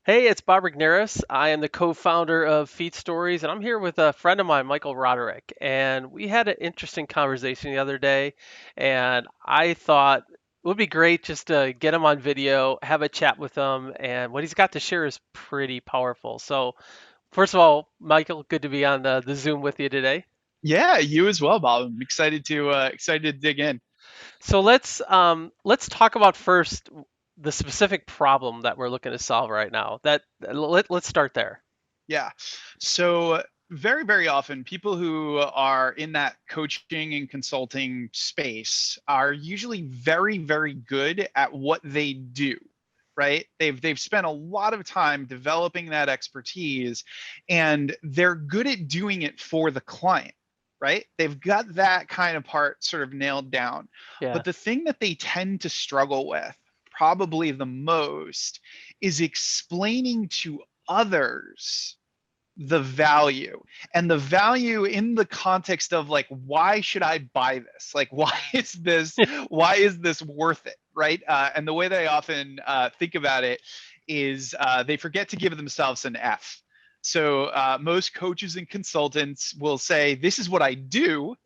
Hey, it's Bob Regnerus. I am the co-founder of Feedstories, and I'm here with a friend of mine, Michael Roderick. And we had an interesting conversation the other day, and I thought it would be great just to get him on video, have a chat with him, and what he's got to share is pretty powerful. So, first of all, Michael, good to be on the Zoom with you today. Yeah, you as well, Bob. I'm excited to dig in. So let's talk about first the specific problem that we're looking to solve right now. Let's start there. Yeah. So very often people who are in that coaching and consulting space are usually very good at what they do, right? They've spent a lot of time developing that expertise and they're good at doing it for the client, right? They've got that kind of part sort of nailed down. Yeah. But the thing that they tend to struggle with probably the most is explaining to others the value in the context of like, why should I buy this, like why is this worth it, right? And the way that I often think about it is they forget to give themselves an F. So most coaches and consultants will say, this is what I do,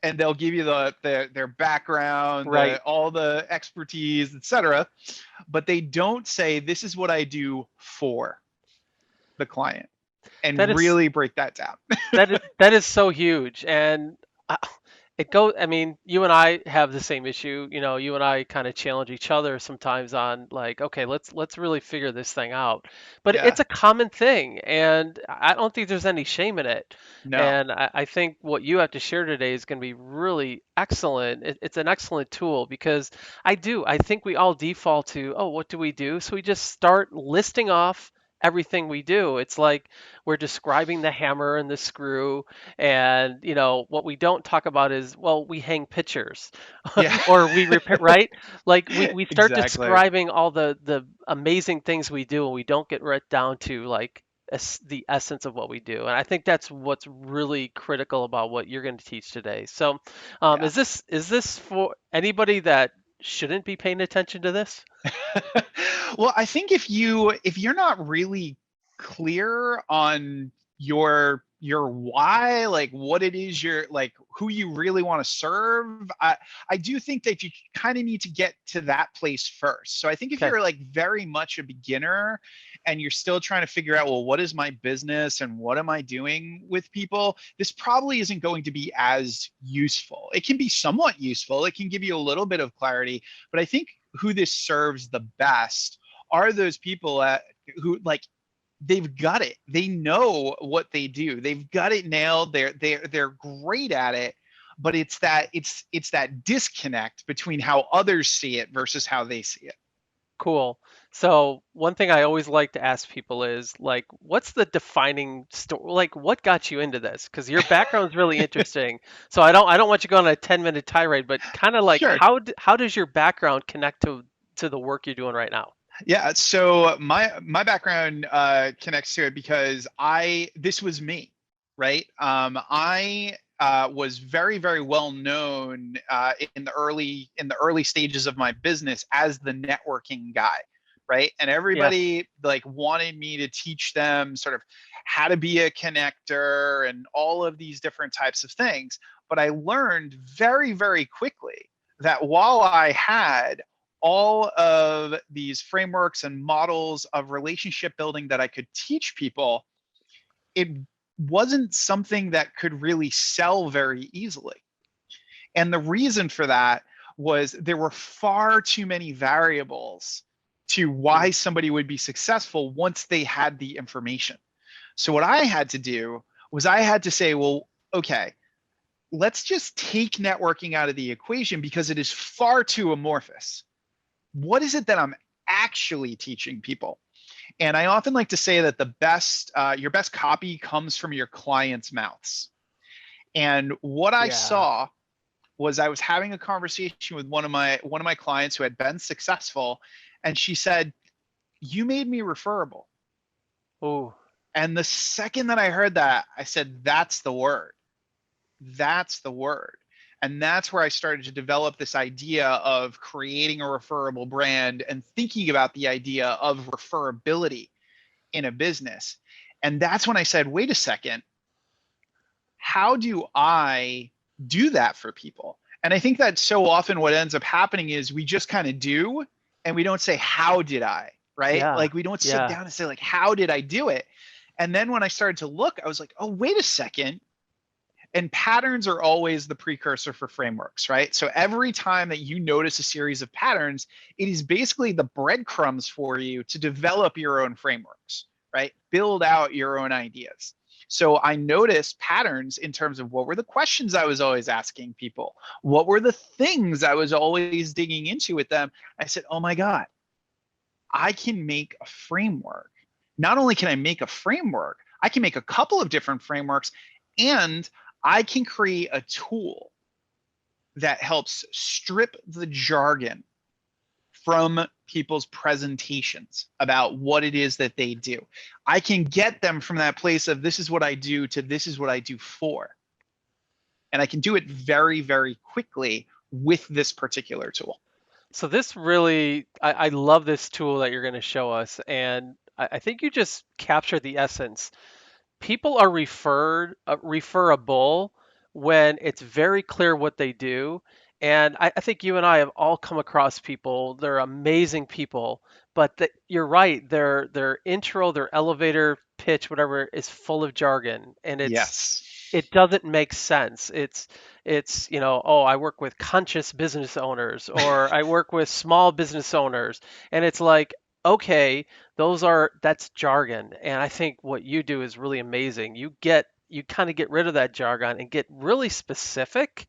and they'll give you their background, Right. all the expertise, etc. But they don't say, this is what I do for the client, That and is really break that down. that is so huge, and I- it goes. I mean, you and I have the same issue. You and I kind of challenge each other sometimes on like, okay, let's really figure this thing out. But Yeah. it's a common thing, and I don't think there's any shame in it. No. And I think what you have to share today is going to be really excellent. It's an excellent tool because I think we all default to, oh, what do we do? So we just start listing off everything we do. It's like we're describing the hammer and the screw, and what we don't talk about is, well, we hang pictures Yeah. or we repair, right? Like we start Exactly. describing all the amazing things we do, and we don't get right down to like the essence of what we do. And I think that's what's really critical about what you're going to teach today. So Yeah. is this for anybody that shouldn't be paying attention to this? Well, I think if you're not really clear on your why, like what it is you're like, who you really want to serve, I do think that you kind of need to get to that place first. So I think if Okay. you're like very much a beginner and you're still trying to figure out, well, what is my business and what am I doing with people, this probably isn't going to be as useful. It can be somewhat useful. It can give you a little bit of clarity, but I think who this serves the best are those people who like, they've got it. They know what they do. They've got it nailed. They're great at it. But it's that disconnect between how others see it versus how they see it. Cool. So one thing I always like to ask people is like, what's the defining story? Like, what got you into this? Because your background is really interesting. So I don't want you to go on a 10-minute tirade, but kind of like Sure. how does your background connect to the work you're doing right now? Yeah. So my background connects to it because I this was me, right? I was very well known in the early stages of my business as the networking guy, right? And Yeah. everybody like wanted me to teach them sort of how to be a connector and all of these different types of things. But I learned very quickly that while I had all of these frameworks and models of relationship building that I could teach people, it wasn't something that could really sell very easily. And the reason for that was there were far too many variables to why Mm. somebody would be successful once they had the information. So, what I had to do was I had to say, well, okay, let's just take networking out of the equation because it is far too amorphous. What is it that I'm actually teaching people? And I often like to say that your best copy comes from your clients' mouths. And what I Yeah. saw was I was having a conversation with one of my clients who had been successful, and she said, "You made me referable." Oh, And the second that I heard that, I said, "That's the word. That's the word." And that's where I started to develop this idea of creating a referable brand and thinking about the idea of referability in a business. And that's when I said, wait a second, how do I do that for people? And I think that so often what ends up happening is we just kind of do, and we don't say, how did I? Right? Yeah. Like we don't sit Yeah. down and say, like, how did I do it? And then when I started to look, I was like, oh, wait a second. And patterns are always the precursor for frameworks, right? So every time that you notice a series of patterns, it is basically the breadcrumbs for you to develop your own frameworks, right? Build out your own ideas. So I noticed patterns in terms of what were the questions I was always asking people? What were the things I was always digging into with them? I said, oh my God, I can make a framework. Not only can I make a framework, I can make a couple of different frameworks, and I can create a tool that helps strip the jargon from people's presentations about what it is that they do. I can get them from that place of this is what I do to this is what I do for. And I can do it very, very quickly with this particular tool. So this really, I love this tool that you're going to show us, and I think you just captured the essence. People are referable when it's very clear what they do. And I think you and I have all come across people. They're amazing people, but you're right. Their intro, their elevator pitch, whatever, is full of jargon, and Yes. it doesn't make sense. It's oh, I work with conscious business owners, or I work with small business owners, and it's like, okay, that's jargon. And I think what you do is really amazing. You kind of get rid of that jargon and get really specific,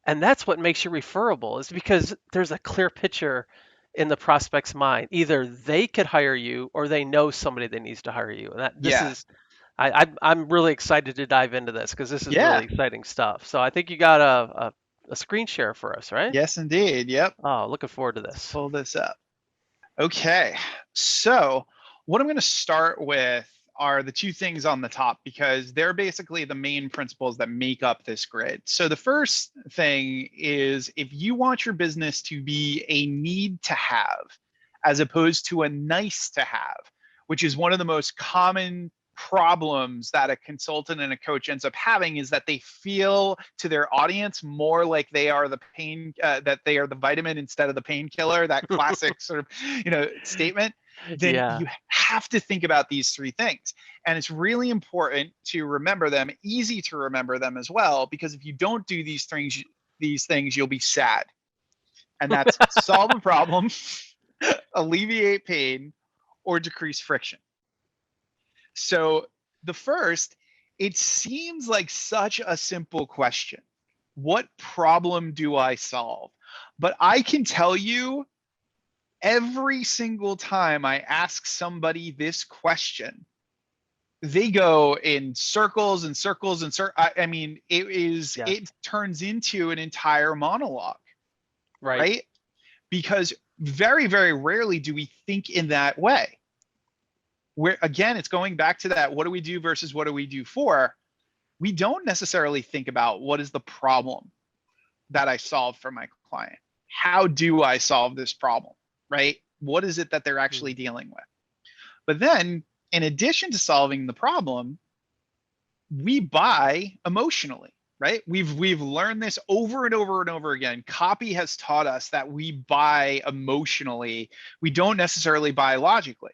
and that's what makes you referable, is because there's a clear picture in the prospect's mind. Either they could hire you or they know somebody that needs to hire you. And this Yeah. is I'm really excited to dive into this because this is Yeah. really exciting stuff. So I think you got a screen share for us, right? Yes, indeed. Yep. Oh, looking forward to Let's this. pull this up. Okay, so what I'm going to start with are the two things on the top because they're basically the main principles that make up this grid. So the first thing is if you want your business to be a need to have as opposed to a nice to have, which is one of the most common problems that a consultant and a coach ends up having, is that they feel to their audience more like they are the pain, that they are the vitamin instead of the painkiller, that classic sort of statement. Then Yeah. you have to think about these three things, and it's really important to remember them, easy to remember them as well, because if you don't do these things you'll be sad. And that's solve a problem, alleviate pain, or decrease friction. So the first, it seems like such a simple question. What problem do I solve? But I can tell you every single time I ask somebody this question, they go in circles and circles and I mean, Yes. it turns into an entire monologue, Right. right? Because very, very rarely do we think in that way. Where again, it's going back to that, what do we do versus what do we do for? We don't necessarily think about what is the problem that I solve for my client. How do I solve this problem, right? What is it that they're Hmm. actually dealing with? But then, in addition to solving the problem, we buy emotionally, right? We've learned this over and over and over again. Copy has taught us that we buy emotionally. We don't necessarily buy logically.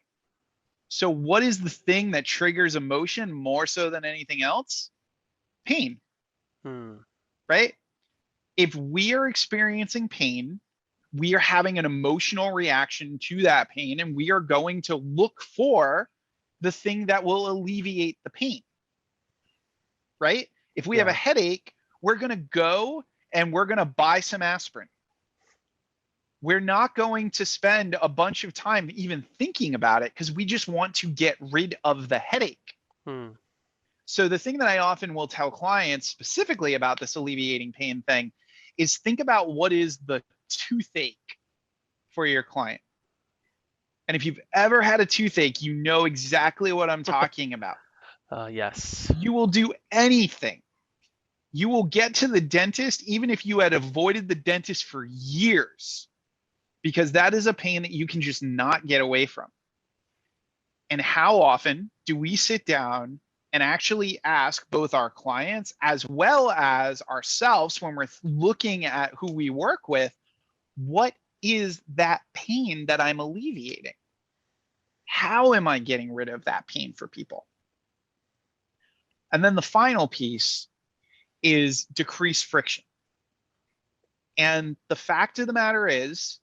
So what is the thing that triggers emotion more so than anything else? Pain, Hmm. right? If we are experiencing pain, we are having an emotional reaction to that pain, and we are going to look for the thing that will alleviate the pain, right? If we have a Yeah. headache, we're going to go and we're going to buy some aspirin. We're not going to spend a bunch of time even thinking about it because we just want to get rid of the headache. Hmm. So the thing that I often will tell clients specifically about this alleviating pain thing is think about what is the toothache for your client. And if you've ever had a toothache, you know exactly what I'm talking about. Yes. You will do anything. You will get to the dentist even if you had avoided the dentist for years, because that is a pain that you can just not get away from. And how often do we sit down and actually ask both our clients as well as ourselves when we're looking at who we work with, what is that pain that I'm alleviating? How am I getting rid of that pain for people? And then the final piece is decrease friction. And the fact of the matter is,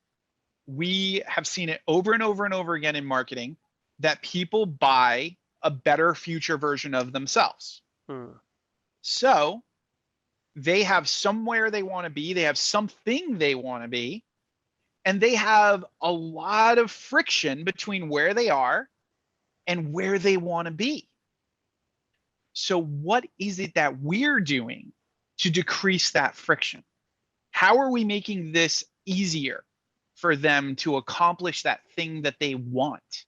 we have seen it over and over and over again in marketing that people buy a better future version of themselves. Hmm. So they have somewhere they want to be, they have something they want to be, and they have a lot of friction between where they are and where they want to be. So, what is it that we're doing to decrease that friction? How are we making this easier for them to accomplish that thing that they want?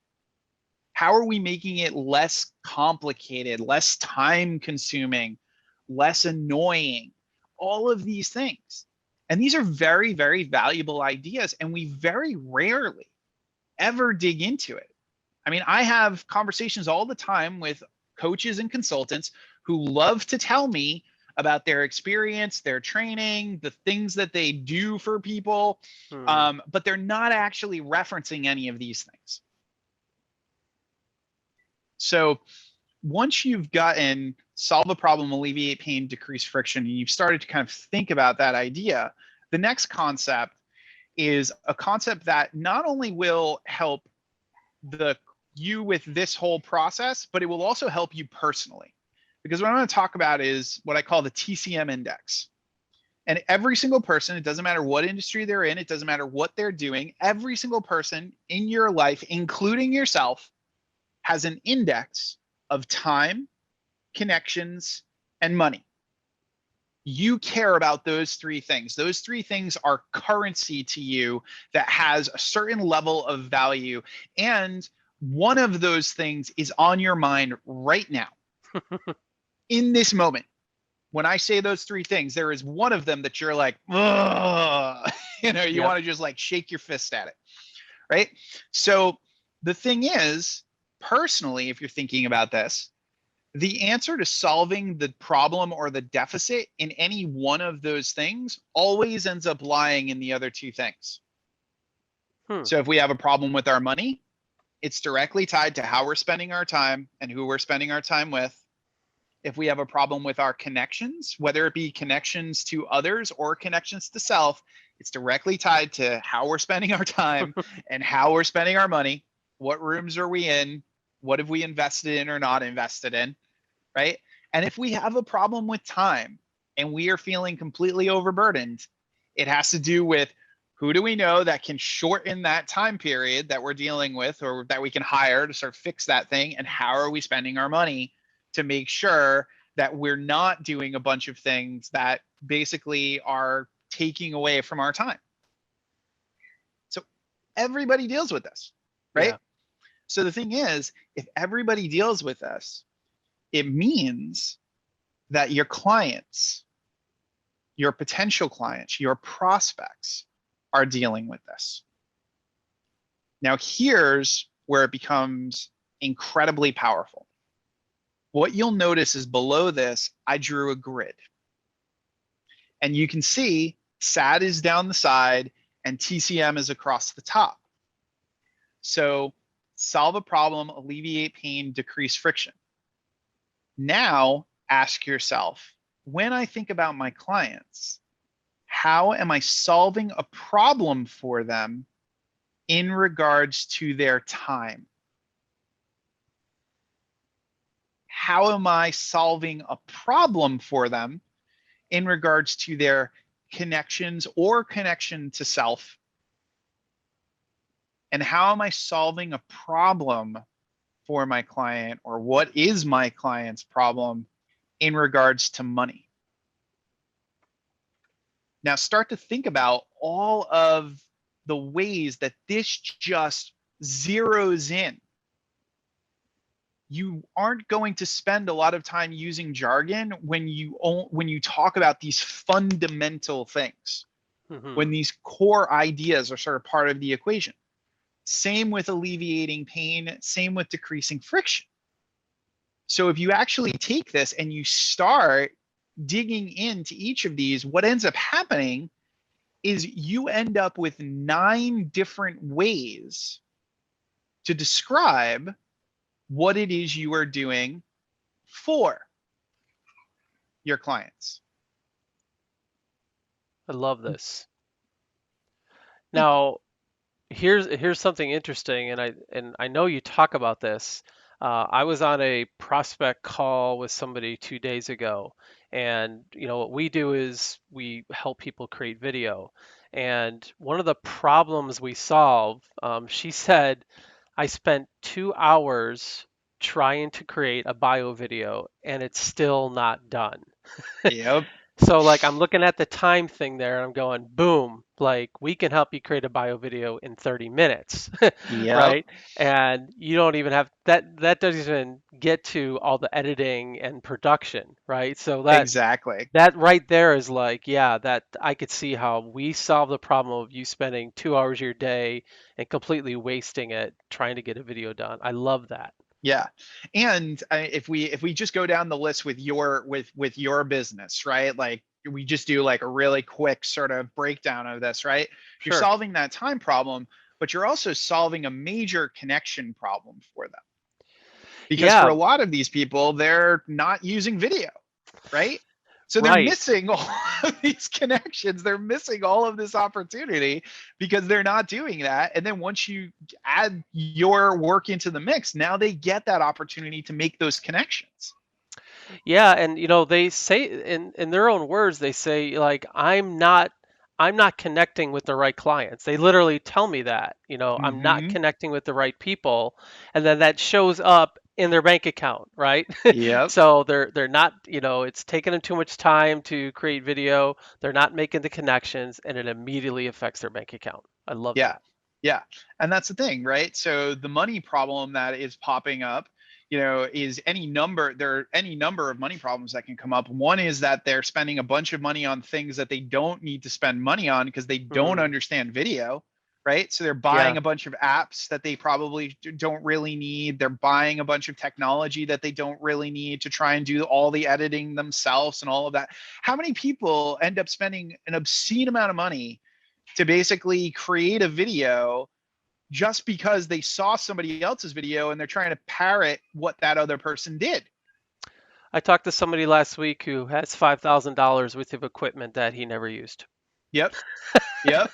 How are we making it less complicated, less time consuming, less annoying? All of these things. And these are very, very valuable ideas. And we very rarely ever dig into it. I mean, I have conversations all the time with coaches and consultants who love to tell me about their experience, their training, the things that they do for people, Hmm. but they're not actually referencing any of these things. So once you've gotten solve a problem, alleviate pain, decrease friction, and you've started to kind of think about that idea, the next concept is a concept that not only will help you with this whole process, but it will also help you personally. Because what I'm going to talk about is what I call the TCM index. And every single person, it doesn't matter what industry they're in, it doesn't matter what they're doing, every single person in your life, including yourself, has an index of time, connections, and money. You care about those three things. Those three things are currency to you that has a certain level of value. And one of those things is on your mind right now, in this moment. When I say those three things, there is one of them that you're like, ugh, you Yep. want to just like shake your fist at it, right? So the thing is, personally, if you're thinking about this, the answer to solving the problem or the deficit in any one of those things always ends up lying in the other two things. Hmm. So if we have a problem with our money, it's directly tied to how we're spending our time and who we're spending our time with. If we have a problem with our connections, whether it be connections to others or connections to self, it's directly tied to how we're spending our time and how we're spending our money. What rooms are we in? What have we invested in or not invested in? Right? And if we have a problem with time and we are feeling completely overburdened, it has to do with who do we know that can shorten that time period that we're dealing with or that we can hire to sort of fix that thing, and how are we spending our money to make sure that we're not doing a bunch of things that basically are taking away from our time. So everybody deals with this, right? Yeah. So the thing is, if everybody deals with this, it means that your clients, your potential clients, your prospects are dealing with this. Now, here's where it becomes incredibly powerful. What you'll notice is below this, I drew a grid. And you can see SAD is down the side and TCM is across the top. So solve a problem, alleviate pain, decrease friction. Now ask yourself, when I think about my clients, how am I solving a problem for them in regards to their time? How am I solving a problem for them in regards to their connections or connection to self? And how am I solving a problem for my client, or what is my client's problem in regards to money? Now start to think about all of the ways that this just zeroes in. You aren't going to spend a lot of time using jargon when you talk about these fundamental things, when Hmm. these core ideas are sort of part of the equation. Same with alleviating pain, same with decreasing friction. So if you actually take this and you start digging into each of these, what ends up happening is you end up with 9 different ways to describe what it is you are doing for your clients. I love this. Thank you. Now, here's something interesting, and I know you talk about this. I was on a prospect call with somebody 2 days ago, and what we do is we help people create video. And one of the problems we solve, she said, I spent 2 hours trying to create a bio video, and it's still not done. Yep. So like I'm looking at the time thing there and I'm going, boom, like we can help you create a bio video in 30 minutes, Yep. right? And you don't even have that doesn't even get to all the editing and production, right? So Exactly. that right there is like, yeah, that I could see how we solve the problem of you spending 2 hours of your day and completely wasting it trying to get a video done. I love that. Yeah. And if we just go down the list with your business, right? Like we just do like a really quick sort of breakdown of this, right? You're Sure. solving that time problem, but you're also solving a major connection problem for them. Because for Yeah, a lot of these people, they're not using video, right? So they're right. missing all of these connections. They're missing all of this opportunity because they're not doing that. And then once you add your work into the mix, now they get that opportunity to make those connections. Yeah, and they say in their own words, they say like I'm not connecting with the right clients. They literally tell me that, I'm not Mm-hmm. connecting with the right people, and then that shows up in their bank account, right? Yep. So they're not, it's taking them too much time to create video. They're not making the connections, and it immediately affects their bank account. I love Yeah. that. Yeah. And that's the thing, right? So the money problem that is popping up, is there are any number of money problems that can come up. One is that they're spending a bunch of money on things that they don't need to spend money on because they don't Mm, understand video, right? So they're yeah. buying a bunch of apps that they probably don't really need. They're buying a bunch of technology that they don't really need to try and do all the editing themselves and all of that. How many people end up spending an obscene amount of money to basically create a video just because they saw somebody else's video and they're trying to parrot what that other person did? I talked to somebody last week who has $5,000 worth of equipment that he never used. Yep. Yep.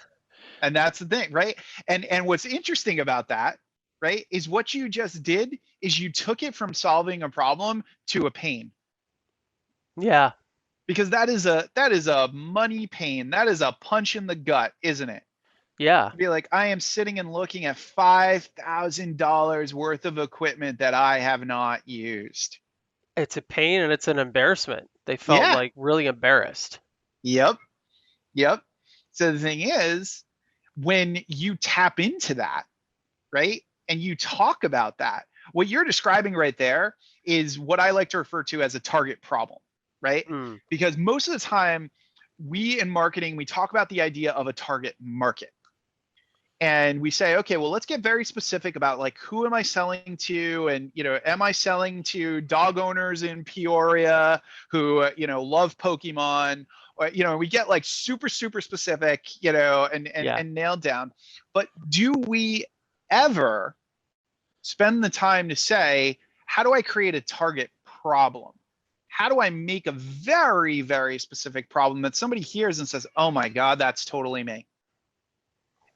And that's the thing, right? And what's interesting about that, right, is what you just did is you took it from solving a problem to a pain. Yeah, Because that is a money pain. That is a punch in the gut, isn't it? yeah. To be like, I am sitting and looking at $5,000 worth of equipment that I have not used. It's a pain and it's an embarrassment. They felt Yeah. like really embarrassed. Yep. Yep. So the thing is, when you tap into that, right, and you talk about that, what you're describing right there is what I like to refer to as a target problem, right? Mm, Because most of the time, we in marketing, we talk about the idea of a target market. And we say, okay, well, let's get very specific about like who am I selling to, and am I selling to dog owners in Peoria who love Pokemon, or we get like super super specific, yeah. and nailed down. But do we ever spend the time to say, how do I create a target problem? How do I make a very very specific problem that somebody hears and says, oh my god, that's totally me?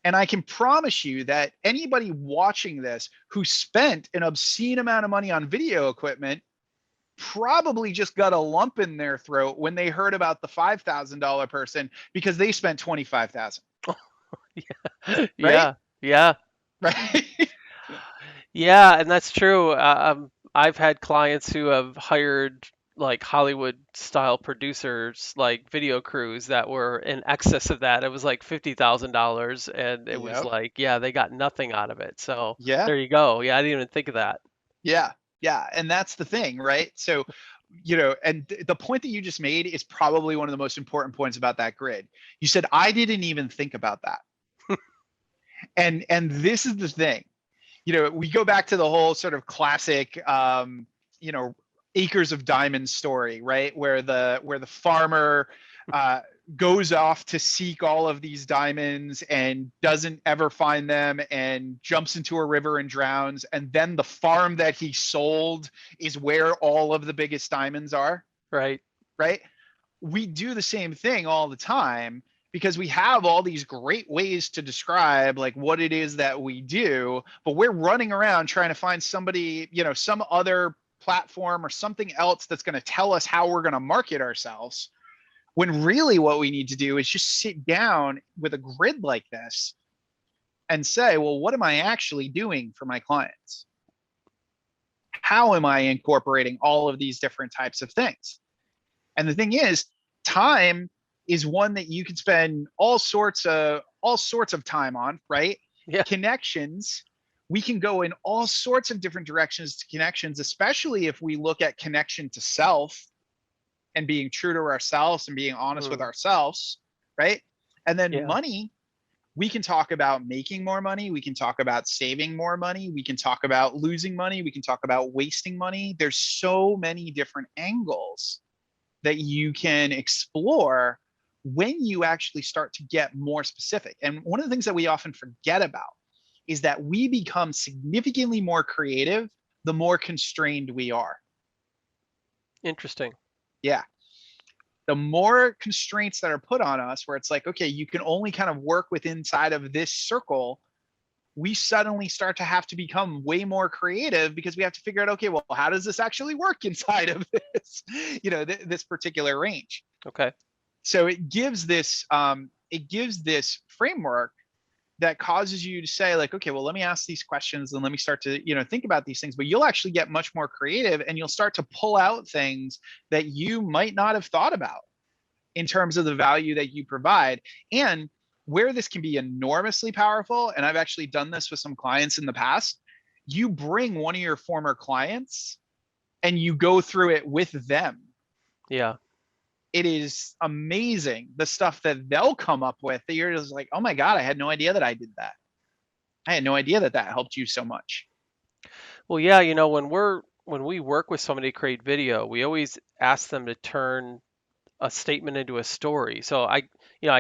And I can promise you that anybody watching this who spent an obscene amount of money on video equipment probably just got a lump in their throat when they heard about the $5,000 person because they spent 25,000, right? Yeah. Yeah. Right? Yeah, and that's true. I've had clients who have hired like Hollywood style producers, like video crews that were in excess of that. It was like $50,000, and it was Yep. like, yeah, they got nothing out of it. So Yeah. there you go. Yeah, I didn't even think of that. Yeah. Yeah. And that's the thing, right? So, and the point that you just made is probably one of the most important points about that grid. You said, I didn't even think about that. And this is the thing, we go back to the whole sort of classic, you know, acres of diamonds story, right? Where the farmer uh, goes off to seek all of these diamonds and doesn't ever find them and jumps into a river and drowns. And then the farm that he sold is where all of the biggest diamonds are, Right. right? We do the same thing all the time because we have all these great ways to describe like what it is that we do, but we're running around trying to find somebody, some other platform or something else that's going to tell us how we're going to market ourselves, when really what we need to do is just sit down with a grid like this and say, well, what am I actually doing for my clients? How am I incorporating all of these different types of things? And the thing is, time is one that you can spend all sorts of time on, right? Yeah. Connections, we can go in all sorts of different directions to connections, especially if we look at connection to self and being true to ourselves and being honest with Mm. ourselves, right? And then Yeah. money, we can talk about making more money. We can talk about saving more money. We can talk about losing money. We can talk about wasting money. There's so many different angles that you can explore when you actually start to get more specific. And one of the things that we often forget about is that we become significantly more creative the more constrained we are. Interesting. Yeah. The more constraints that are put on us, where it's like, okay, you can only kind of work with inside of this circle, we suddenly start to have to become way more creative because we have to figure out, okay, well, how does this actually work inside of this, this particular range? Okay. So it gives this framework that causes you to say like, okay, well, let me ask these questions and let me start to think about these things. But you'll actually get much more creative and you'll start to pull out things that you might not have thought about in terms of the value that you provide. And where this can be enormously powerful, and I've actually done this with some clients in the past, you bring one of your former clients and you go through it with them. Yeah. It is amazing the stuff that they'll come up with that you're just like, oh my God, I had no idea that I did that. I had no idea that that helped you so much. Well, yeah, when we work with somebody to create video, we always ask them to turn a statement into a story. So I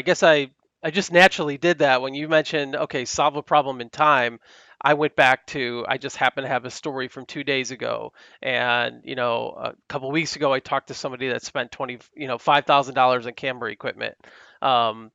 guess I just naturally did that when you mentioned, okay, solve a problem in time. I went back to I just happened to have a story from 2 days ago, and a couple weeks ago I talked to somebody that spent $5,000 in camera equipment. Um,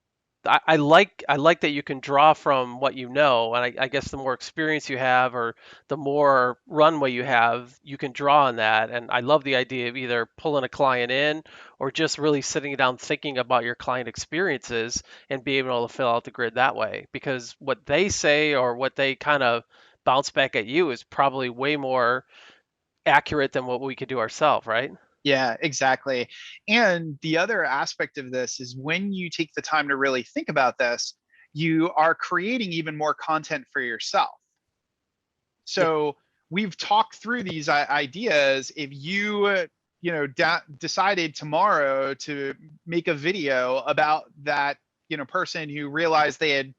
I like that you can draw from what you know, and I guess the more experience you have or the more runway you have, you can draw on that. And I love the idea of either pulling a client in or just really sitting down thinking about your client experiences and being able to fill out the grid that way. Because what they say or what they kind of bounce back at you is probably way more accurate than what we could do ourselves, right? Yeah, exactly. And the other aspect of this is when you take the time to really think about this, you are creating even more content for yourself. Yeah. So we've talked through these ideas. If decided tomorrow to make a video about that, person who realized they had,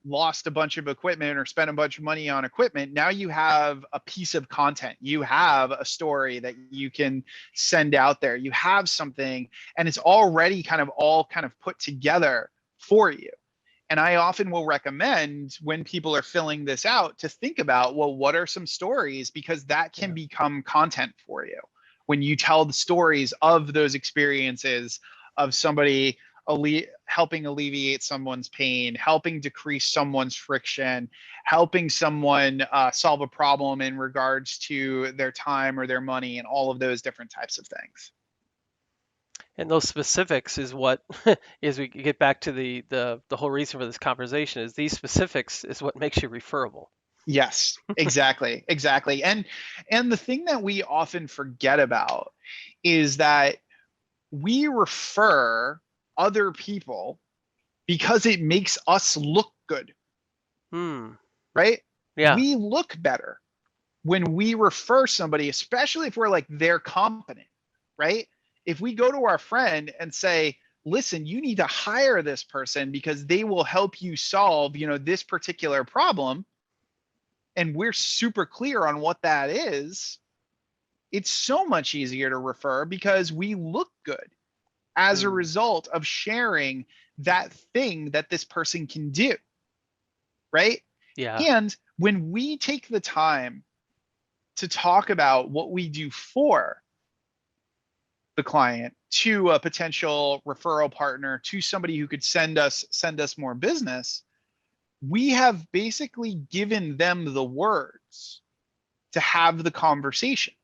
lost a bunch of equipment or spent a bunch of money on equipment, now you have a piece of content. You have a story that you can send out there. You have something, and it's already kind of all kind of put together for you. And I often will recommend when people are filling this out to think about, well, what are some stories? Because that can Yeah. become content for you. When you tell the stories of those experiences of somebody helping alleviate someone's pain, helping decrease someone's friction, helping someone solve a problem in regards to their time or their money, and all of those different types of things. And those specifics is what, as we get back to the whole reason for this conversation, is these specifics is what makes you referable. Yes, exactly, exactly. And the thing that we often forget about is that we refer other people because it makes us look good, Hmm. right? Yeah. We look better when we refer somebody, especially if we're like they're competent, right? If we go to our friend and say, listen, you need to hire this person because they will help you solve, this particular problem. And we're super clear on what that is. It's so much easier to refer because we look good as a Hmm. result of sharing that thing that this person can do, right? Yeah. And when we take the time to talk about what we do for the client to a potential referral partner, to somebody who could send us more business, we have basically given them the words to have the conversation.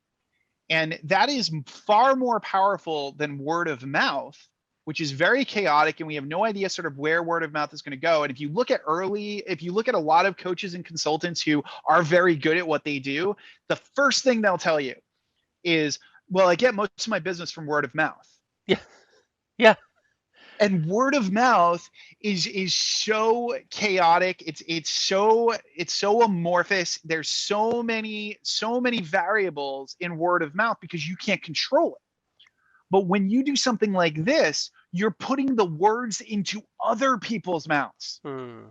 And that is far more powerful than word of mouth, which is very chaotic. And we have no idea sort of where word of mouth is going to go. And if you look at a lot of coaches and consultants who are very good at what they do, the first thing they'll tell you is, well, I get most of my business from word of mouth. Yeah. Yeah. And word of mouth is so chaotic. It's so amorphous. There's so many variables in word of mouth because you can't control it. But when you do something like this, you're putting the words into other people's mouths. Hmm.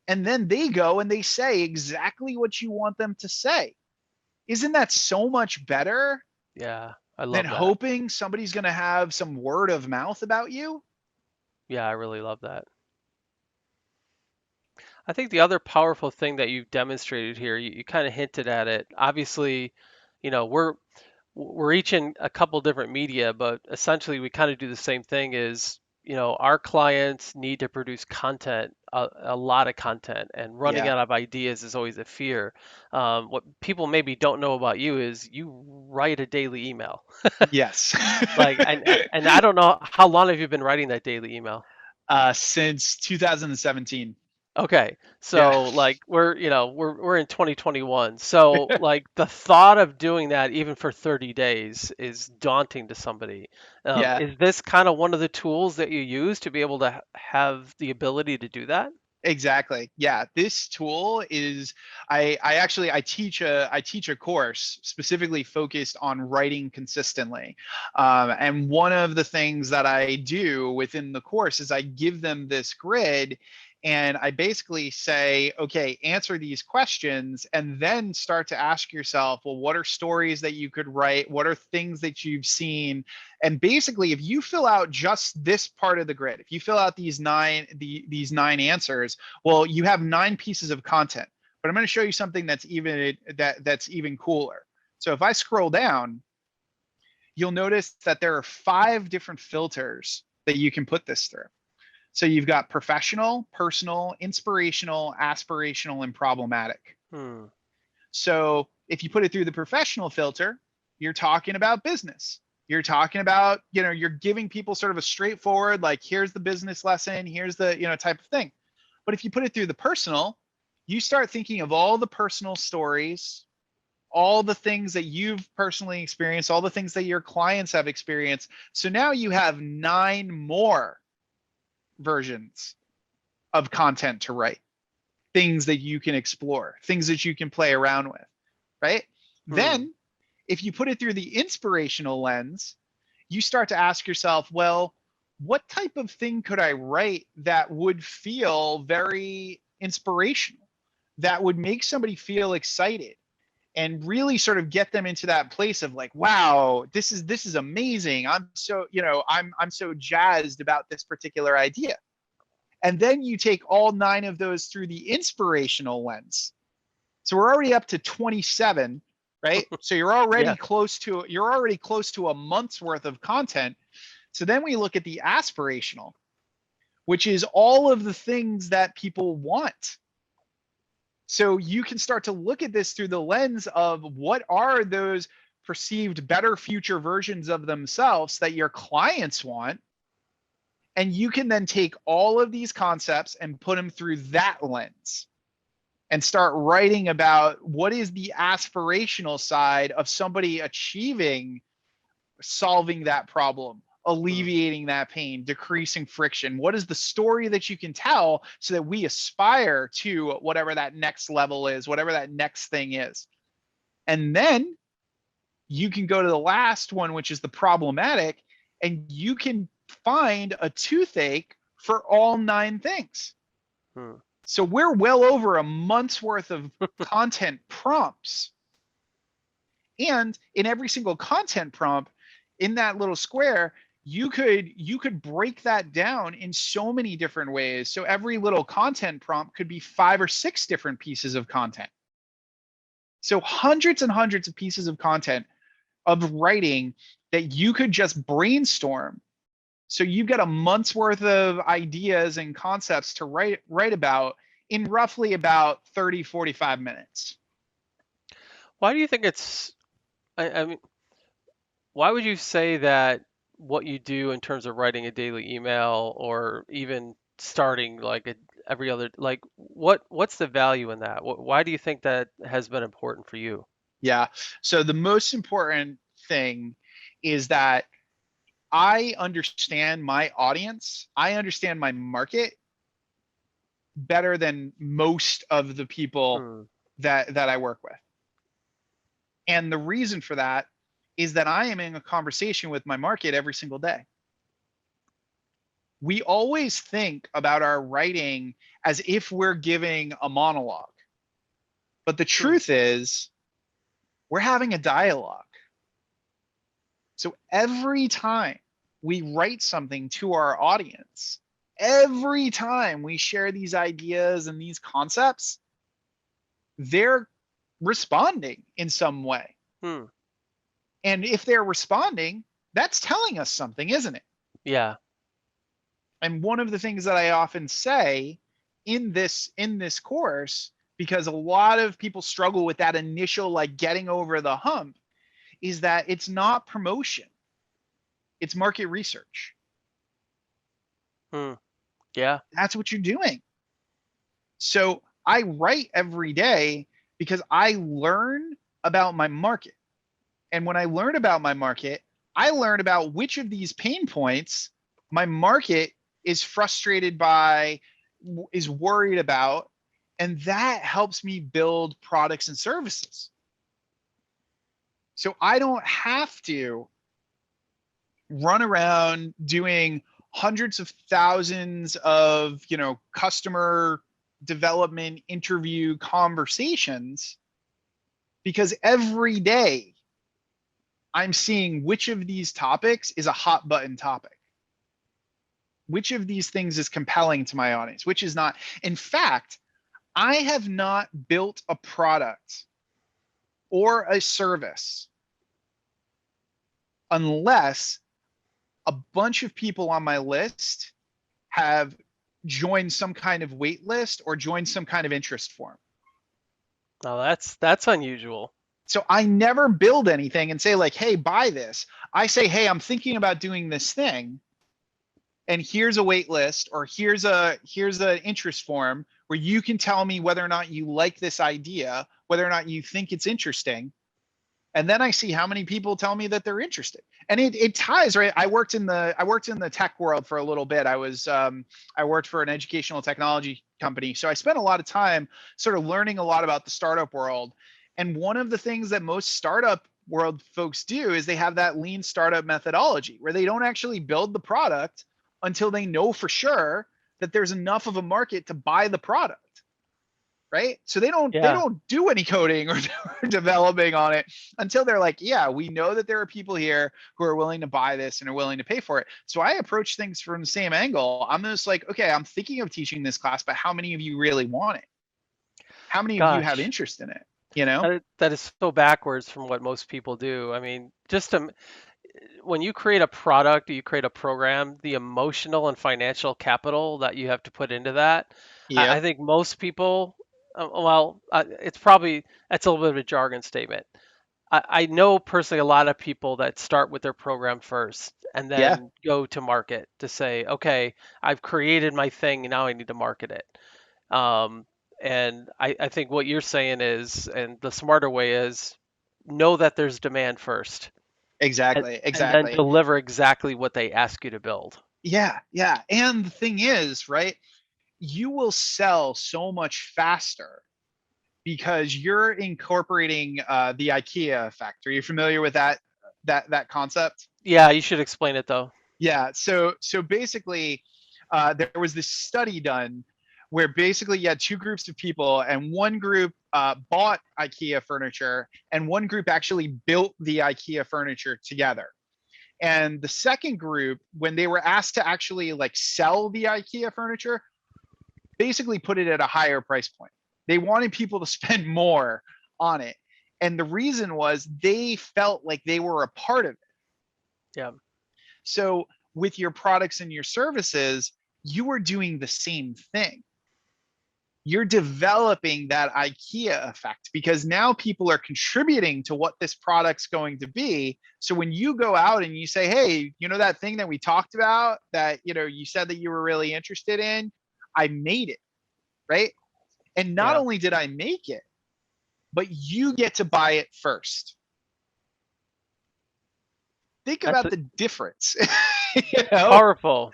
And then they go and they say exactly what you want them to say. Isn't that so much better Yeah. I than love that. hoping somebody's going to have some word of mouth about you? Yeah, I really love that. I think the other powerful thing that you've demonstrated here, you kind of hinted at it. Obviously, you know, we're each in a couple different media, but essentially we kind of do the same thing is, our clients need to produce content, a lot of content, and running Yeah. out of ideas is always a fear. What people maybe don't know about you is you write a daily email. Yes. Like, and I don't know how long have you been writing that daily email? Since 2017. Okay. Yeah. So like we're in 2021. So like the thought of doing that even for 30 days is daunting to somebody. Yeah. Is this kind of one of the tools that you use to be able to have the ability to do that? Exactly. Yeah. This tool is I teach a course specifically focused on writing consistently. And one of the things that I do within the course is I give them this grid and I basically say, okay, answer these questions and then start to ask yourself, well, what are stories that you could write? What are things that you've seen? And basically, if you fill out just this part of the grid, if you fill out these nine answers, well, you have 9 pieces of content. But I'm going to show you something that's even cooler. So if I scroll down, you'll notice that there are 5 different filters that you can put this through. So you've got professional, personal, inspirational, aspirational, and problematic. Hmm. So if you put it through the professional filter, you're talking about business. You're talking about, you're giving people sort of a straightforward, like, here's the business lesson, here's the, type of thing. But if you put it through the personal, you start thinking of all the personal stories, all the things that you've personally experienced, all the things that your clients have experienced. So now you have 9 more versions of content to write, things that you can explore, things that you can play around with, right? Hmm. Then, if you put it through the inspirational lens, you start to ask yourself, well, what type of thing could I write that would feel very inspirational, that would make somebody feel excited and really sort of get them into that place of like, wow, this is amazing. I'm so jazzed about this particular idea. And then you take all 9 of those through the inspirational lens. So we're already up to 27, right? So Yeah. you're already close to a month's worth of content. So then we look at the aspirational, which is all of the things that people want. So you can start to look at this through the lens of what are those perceived better future versions of themselves that your clients want. And you can then take all of these concepts and put them through that lens and start writing about what is the aspirational side of somebody achieving solving that problem, Hmm. alleviating that pain, decreasing friction. What is the story that you can tell so that we aspire to whatever that next level is, whatever that next thing is? And then you can go to the last one, which is the problematic, and you can find a toothache for all 9 things. Hmm. So we're well over a month's worth of content prompts. And in every single content prompt in that little square, you could break that down in so many different ways. So every little content prompt could be 5 or 6 different pieces of content. So hundreds and hundreds of pieces of content of writing that you could just brainstorm. So you've got a month's worth of ideas and concepts to write about in roughly about 30, 45 minutes. Why do you think I mean, why would you say that what you do in terms of writing a daily email or even starting like every other, like what's the value in that? Why do you think that has been important for you? Yeah. So the most important thing is that I understand my audience, I understand my market better than most of the people Hmm. that I work with. And the reason for that is that I am in a conversation with my market every single day. We always think about our writing as if we're giving a monologue. But the Hmm. truth is, we're having a dialogue. So every time we write something to our audience, every time we share these ideas and these concepts, they're responding in some way. Hmm. And if they're responding, that's telling us something, isn't it? Yeah. And one of the things that I often say in this course, because a lot of people struggle with that initial like getting over the hump, is that it's not promotion, it's market research. Hmm. Yeah. That's what you're doing. So I write every day because I learn about my market. And when I learn about my market, I learn about which of these pain points my market is frustrated by, is worried about, and that helps me build products and services. So I don't have to run around doing hundreds of thousands of, customer development interview conversations, because every day I'm seeing which of these topics is a hot button topic. Which of these things is compelling to my audience, which is not. In fact, I have not built a product or a service unless a bunch of people on my list have joined some kind of wait list or joined some kind of interest form. Oh, that's unusual. So I never build anything and say like, "Hey, buy this." I say, "Hey, I'm thinking about doing this thing, and here's a wait list, or here's an interest form where you can tell me whether or not you like this idea, whether or not you think it's interesting." And then I see how many people tell me that they're interested. And it ties, right. I worked in the tech world for a little bit. I worked for an educational technology company. So I spent a lot of time sort of learning a lot about the startup world. And one of the things that most startup world folks do is they have that lean startup methodology where they don't actually build the product until they know for sure that there's enough of a market to buy the product, right? So they don't they Yeah. don't do any coding or developing on it until they're like, yeah, we know that there are people here who are willing to buy this and are willing to pay for it. So I approach things from the same angle. I'm just like, okay, I'm thinking of teaching this class, but how many of you really want it? How many of you have Gosh. interest in it? You know? That is so backwards from what most people do. I mean, when you create a product, you create a program, the emotional and financial capital that you have to put into that, I Yep. think most people, well, that's a little bit of a jargon statement. I know personally a lot of people that start with their program first and Yeah. then go to market to say, okay, I've created my thing, now I need to market it. Um, and I think what you're saying is, and the smarter way is, know that there's demand first and, Exactly. and then Exactly. deliver exactly what they ask you to build. Yeah. Yeah. And the thing is, right? You will sell so much faster because you're incorporating the IKEA effect. Are you familiar with that concept? Yeah, you should explain it though. Yeah. So basically, there was this study done where basically you had two groups of people, and one group bought IKEA furniture, and one group actually built the IKEA furniture together. And the second group, when they were asked to actually like sell the IKEA furniture, basically put it at a higher price point. They wanted people to spend more on it. And the reason was they felt like they were a part of it. Yeah, So with your products and your services, you are doing the same thing. You're developing that IKEA effect because now people are contributing to what this product's going to be. So when you go out and you say, hey, you know, that thing that we talked about that, you know, you said that you were really interested in, I made it, right? And not yeah. only did I make it, but you get to buy it first. Think That's about the difference. You know? powerful.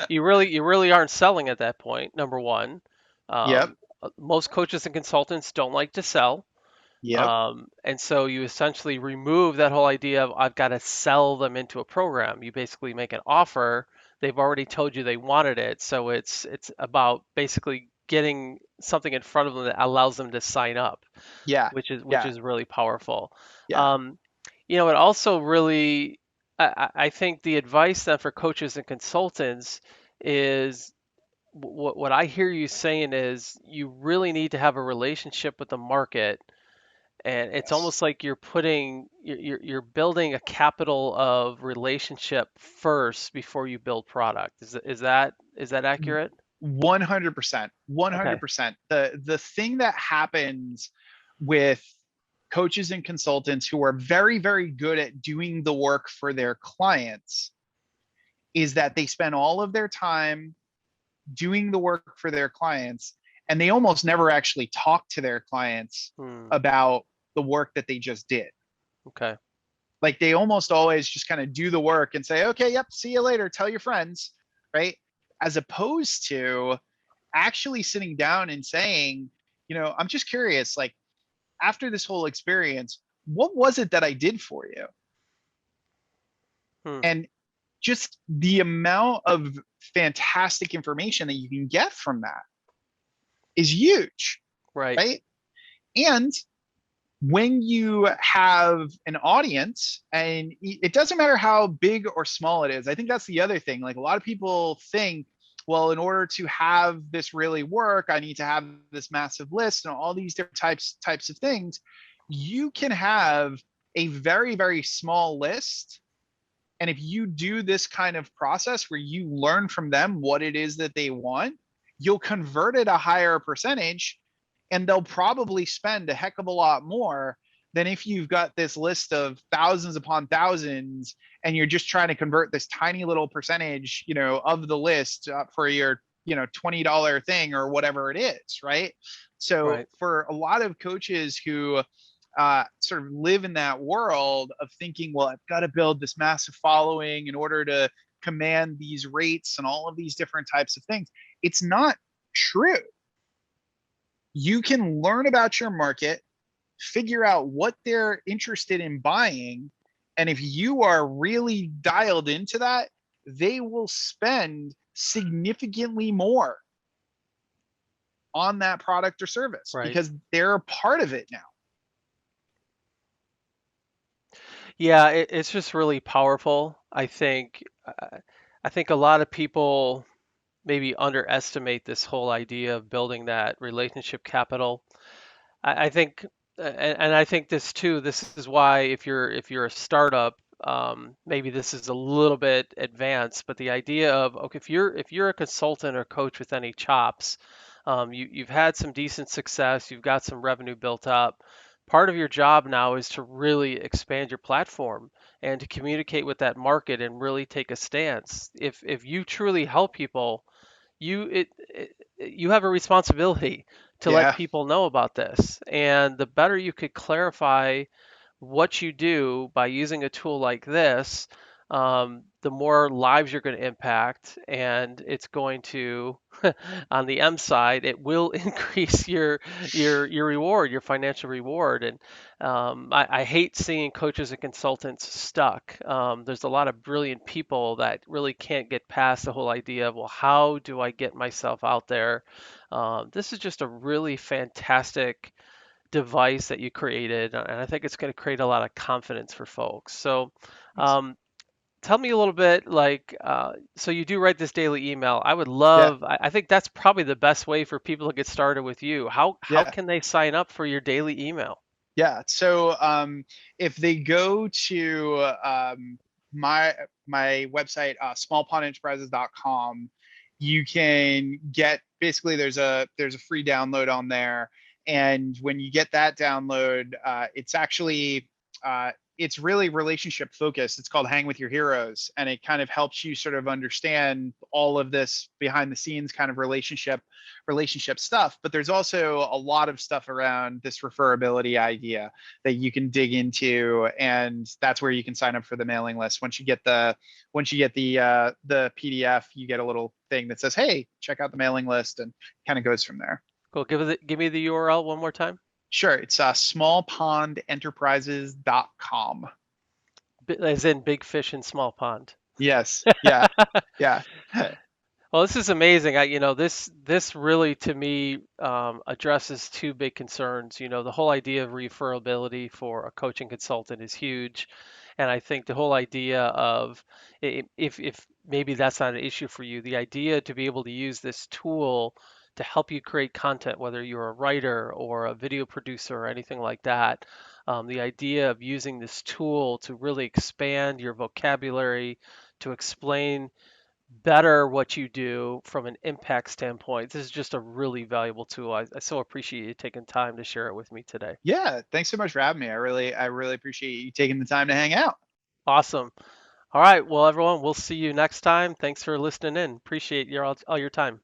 You really aren't selling at that point, number one. Yep. Most coaches and consultants don't like to sell. Yep. And so you essentially remove that whole idea of I've got to sell them into a program. You basically make an offer. They've already told you they wanted it, so it's about basically getting something in front of them that allows them to sign up, Yeah. which Yeah. is really powerful. Yeah. Um, it also really I think the advice then for coaches and consultants is what I hear you saying is you really need to have a relationship with the market, and it's Yes. almost like you're building a capital of relationship first before you build product. Is that accurate? 100%. Okay. 100%. The thing that happens with coaches and consultants who are very, very good at doing the work for their clients is that they spend all of their time doing the work for their clients, and they almost never actually talk to their clients Hmm. about the work that they just did. Okay. Like they almost always just kind of do the work and say, okay, yep, see you later, tell your friends, right? As opposed to actually sitting down and saying, you know, I'm just curious, like after this whole experience, what was it that I did for you? Hmm. And just the amount of fantastic information that you can get from that is huge, Right. right? And when you have an audience, and it doesn't matter how big or small it is, I think that's the other thing. Like a lot of people think, well, in order to have this really work, I need to have this massive list and all these different types of things. You can have a very, very small list. And if you do this kind of process where you learn from them what it is that they want, you'll convert it a higher percentage, and they'll probably spend a heck of a lot more than if you've got this list of thousands upon thousands and you're just trying to convert this tiny little percentage, you know, of the list for your, you know, $20 thing or whatever it is, right? So Right. for a lot of coaches who sort of live in that world of thinking, well, I've got to build this massive following in order to command these rates and all of these different types of things. It's not true. You can learn about your market, figure out what they're interested in buying. And if you are really dialed into that, they will spend significantly more on that product or service Right. because they're a part of it now. Yeah, it's just really powerful. I think a lot of people maybe underestimate this whole idea of building that relationship capital. I think, and I think this too. This is why if you're a startup, maybe this is a little bit advanced, but the idea of okay, if you're a consultant or coach with any chops, you've had some decent success, you've got some revenue built up. Part of your job now is to really expand your platform and to communicate with that market and really take a stance. If you truly help people, you have a responsibility to let Yeah. people know about this. And the better you could clarify what you do by using a tool like this, the more lives you're going to impact, and it's going to, on the M side, it will increase your reward, your financial reward. And I hate seeing coaches and consultants stuck. There's a lot of brilliant people that really can't get past the whole idea of, well, how do I get myself out there? This is just a really fantastic device that you created, and I think it's going to create a lot of confidence for folks. So, Thanks. um, tell me a little bit, like, so you do write this daily email. I would Yeah, love, I think that's probably the best way for people to get started with you. How yeah. can they sign up for your daily email? Yeah. So if they go to my my website, smallpondenterprises.com, you can get basically there's a free download on there, and when you get that download, it's actually it's really relationship focused. It's called Hang with Your Heroes, and it kind of helps you sort of understand all of this behind the scenes kind of relationship stuff. But there's also a lot of stuff around this referability idea that you can dig into, and that's where you can sign up for the mailing list. Once you get the PDF, you get a little thing that says, hey, check out the mailing list, and kind of goes from there. Cool. Give me the URL one more time. Sure. It's smallpondenterprises.com. As in big fish in small pond. Yes. Yeah. Yeah. Well, this is amazing. This really to me addresses two big concerns. The whole idea of referability for a coaching consultant is huge, and I think the whole idea of if maybe that's not an issue for you, the idea to be able to use this tool to help you create content, whether you're a writer or a video producer or anything like that, the idea of using this tool to really expand your vocabulary, to explain better what you do from an impact standpoint. This is just a really valuable tool. I so appreciate you taking time to share it with me today. Yeah. Thanks so much for having me. I really appreciate you taking the time to hang out. Awesome. All right. Well, everyone, we'll see you next time. Thanks for listening in. Appreciate all your time.